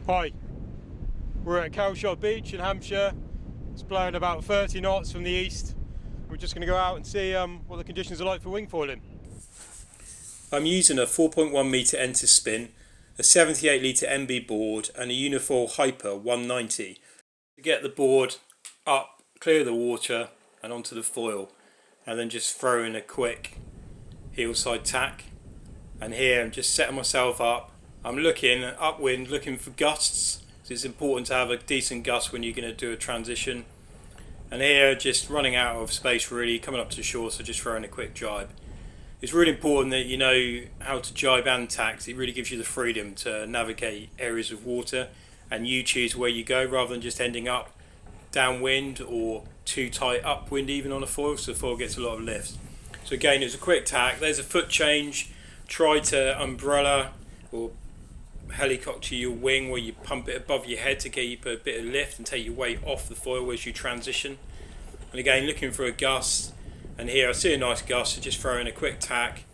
Hi, we're at Calshot Beach in Hampshire. It's blowing about 30 knots from the east. We're just going to go out and see what the conditions are like for wing foiling. I'm using a 4.1 metre enter spin, a 78 litre MB board and a Unifoil Hyper 190 to get the board up, clear the water and onto the foil, and then just throw in a quick heel side tack. And here I'm just setting myself up. I'm looking upwind, looking for gusts. So it's important to have a decent gust when you're going to do a transition. And here just running out of space really, coming up to the shore, so just throwing a quick jibe. It's really important that you know how to jibe and tack. It really gives you the freedom to navigate areas of water and you choose where you go rather than just ending up downwind or too tight upwind even on a foil, so the foil gets a lot of lift. So again, it's a quick tack. There's a foot change. Try to umbrella or helicopter your wing where you pump it above your head to keep a bit of lift and take your weight off the foil as you transition. And again, looking for a gust, and here I see a nice gust, so just throw in a quick tack,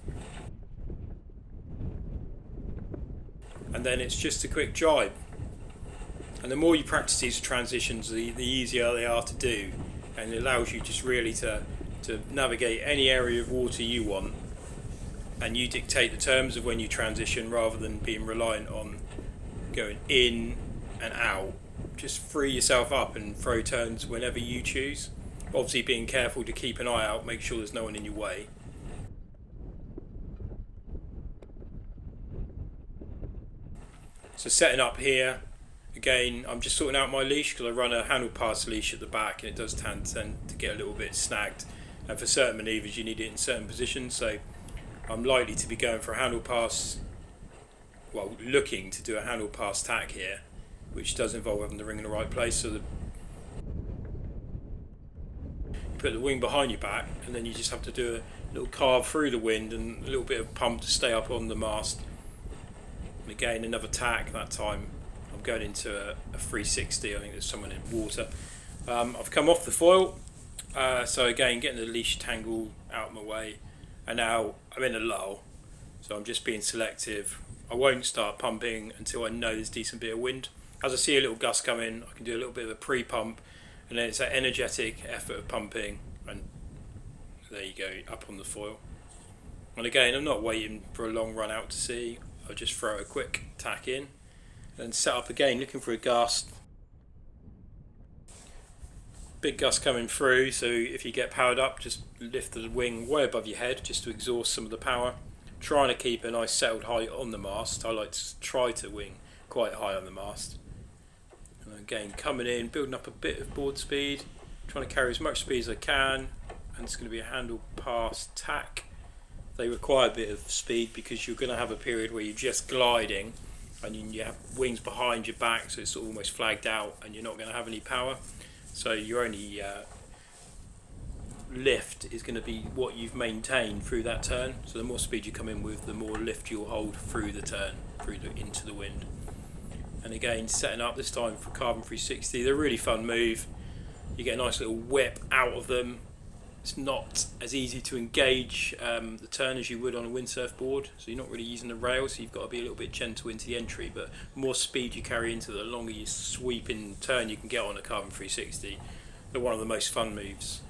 and then it's just a quick jibe. And the more you practice these transitions, the easier they are to do, and it allows you just really to navigate any area of water you want, and you dictate the terms of when you transition rather than being reliant on going in and out. Just free yourself up and throw turns whenever you choose. Obviously being careful to keep an eye out, make sure there's no one in your way. So setting up here, again I'm just sorting out my leash because I run a handle pass leash at the back and it does tend to get a little bit snagged, and for certain manoeuvres you need it in certain positions, so I'm likely to be going for a handle pass, well, looking to do a handle pass tack here, which does involve having the ring in the right place. So you put the wing behind your back and then you just have to do a little carve through the wind and a little bit of pump to stay up on the mast. And again, another tack. That time I'm going into a 360. I think there's someone in water. I've come off the foil, so again getting the leash tangle out of my way. And now I'm in a lull, so I'm just being selective. I won't start pumping until I know there's a decent bit of wind. As I see a little gust come in, I can do a little bit of a pre-pump, and then it's that energetic effort of pumping, and there you go, up on the foil. And again, I'm not waiting for a long run out to sea. I'll just throw a quick tack in, and set up again, looking for a gust. Big gust coming through, so if you get powered up, just lift the wing way above your head just to exhaust some of the power. Trying to keep a nice settled height on the mast. I like to try to wing quite high on the mast. And again, coming in, building up a bit of board speed, trying to carry as much speed as I can, and it's going to be a handle pass tack. They require a bit of speed because you're going to have a period where you're just gliding and you have wings behind your back, so it's almost flagged out and you're not going to have any power. So your only lift is going to be what you've maintained through that turn. So the more speed you come in with, the more lift you'll hold through the turn, into the wind. And again, setting up this time for Carbon 360. They're a really fun move. You get a nice little whip out of them. It's not as easy to engage the turn as you would on a windsurf board, so you're not really using the rail, so you've got to be a little bit gentle into the entry, but the more speed you carry into the longer you sweep in turn you can get on a Carbon 360. They're one of the most fun moves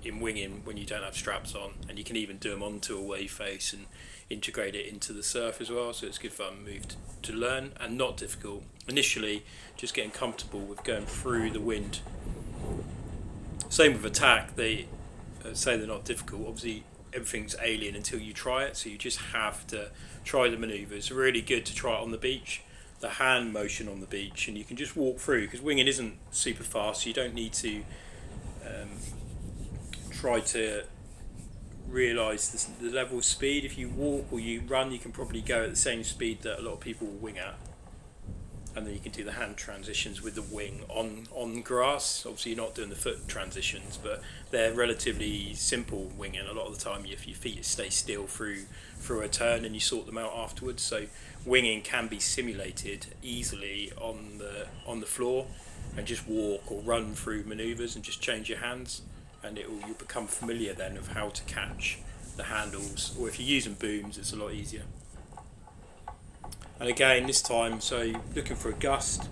in winging when you don't have straps on, and you can even do them onto a wave face and integrate it into the surf as well, so it's a good fun move to learn and not difficult. Initially, just getting comfortable with going through the wind. Same with attack, they say they're not difficult. Obviously everything's alien until you try it, so you just have to try the manoeuvres. It's really good to try it on the beach, the hand motion on the beach, and you can just walk through because winging isn't super fast, so you don't need to try to realise the level of speed. If you walk or you run, you can probably go at the same speed that a lot of people will wing at, and then you can do the hand transitions with the wing on grass. Obviously you're not doing the foot transitions, but they're relatively simple winging. A lot of the time if your feet stay still through a turn and you sort them out afterwards, so winging can be simulated easily on the floor, and just walk or run through manoeuvres and just change your hands, and you'll become familiar then of how to catch the handles, or if you're using booms it's a lot easier. And again this time, so looking for a gust,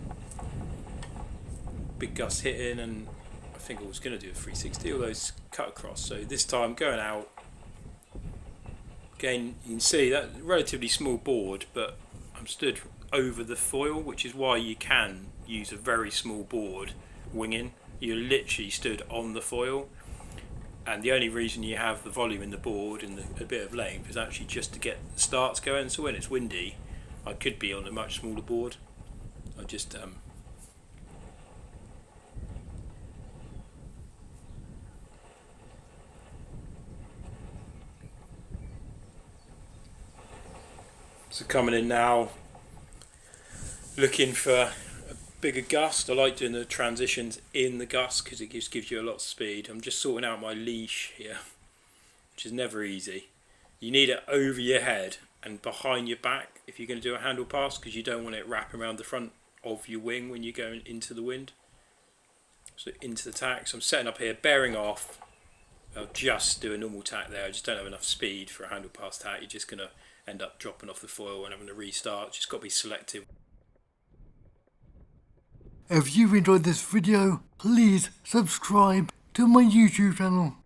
big gust hitting, and I think I was going to do a 360, although it's cut across. So this time going out, again you can see that relatively small board, but I'm stood over the foil, which is why you can use a very small board winging. You're literally stood on the foil, and the only reason you have the volume in the board and a bit of length is actually just to get the starts going. So when it's windy, I could be on a much smaller board. I just so coming in now, looking for a bigger gust. I like doing the transitions in the gust because it just gives you a lot of speed. I'm just sorting out my leash here, which is never easy. You need it over your head and behind your back if you're going to do a handle pass, because you don't want it wrapping around the front of your wing when you're going into the wind. So into the tack. So I'm setting up here, bearing off. I'll just do a normal tack there. I just don't have enough speed for a handle pass tack. You're just going to end up dropping off the foil and having to restart. Just got to be selective. If you've enjoyed this video, please subscribe to my YouTube channel.